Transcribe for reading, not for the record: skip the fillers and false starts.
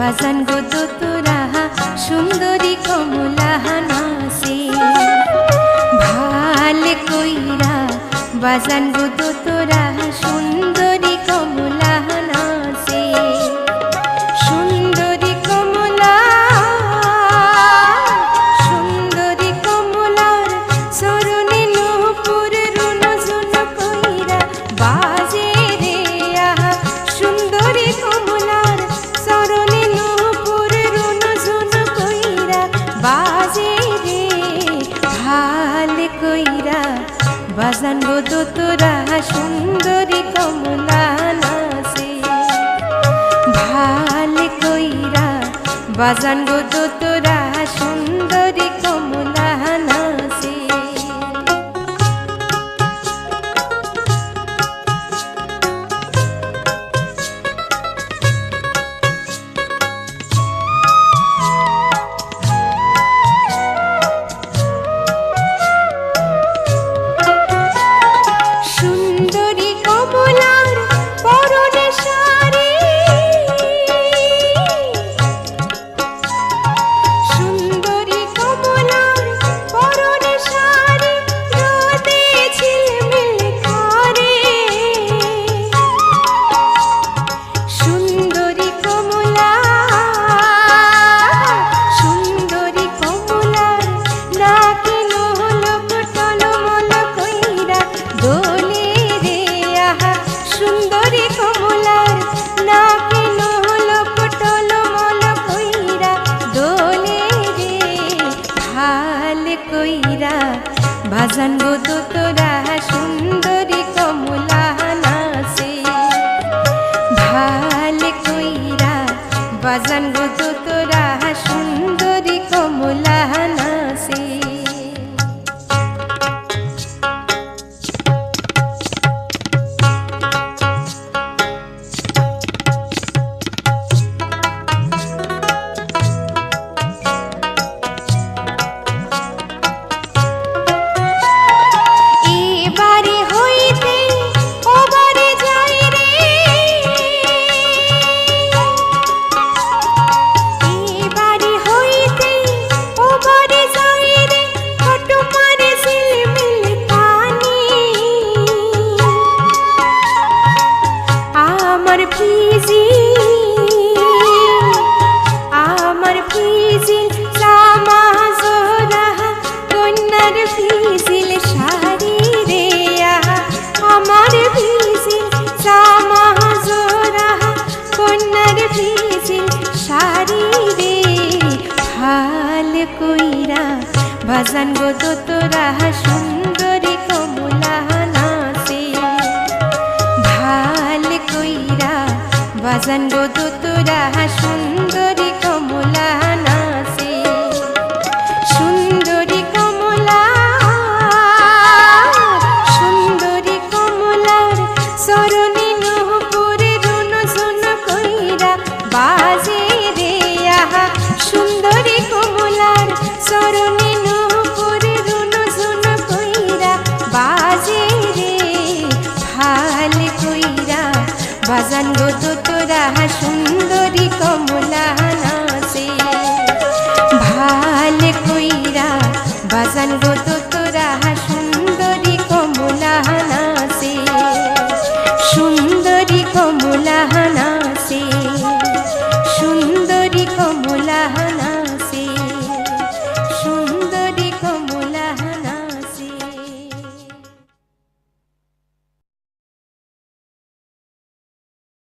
বাজান গো তোরা সুন্দরী কমলা নাচে ভাল কইরা বাজান গো তোরা সুন্দরী কমলা নাচে সুন্দরী কমলা সুন্দরী কমলার চরণে নূপুর রুনঝুন কইরা বাজে রে আহা সুন্দরী কমলার চরণে নূপুর রুনঝুন কইরা বাজে রে ভাল কইরা বাজান গো তোরা সুন্দরী কমলা নাচে ভাল কইরা বাজান গো তোরা সুন্দরী কমলা নাচে বাজান গো তোরা সুন্দরী কমলা নাচে ভাল কইরা বাজান গো তোরা সুন্দরী কমলা নাচে আমার ফিজিল জামা জোড়া কন্যার ফিজিল শাড়ি রে আমার ফিজিল জামা জোড়া কন্যার ফিজিল শাড়ি রে ভাল কইরা বাজান গো তোরা সুন্দরী কমলা নাচে ভাল কইরা বাজান গো তোরা সুন্দরী কমলা নাচে সুন্দরী কমলা সুন্দরী কমলার চরণে নূপুর রুনঝুন কইরা বাজে রে আহা সুন্দরী কমলার চরণে নূপুর রুনঝুন কইরা বাজে রে ভাল কইরা বাজান গো তোরা সুন্দরী কমলা নাচে ভাল কইরা বাজান গো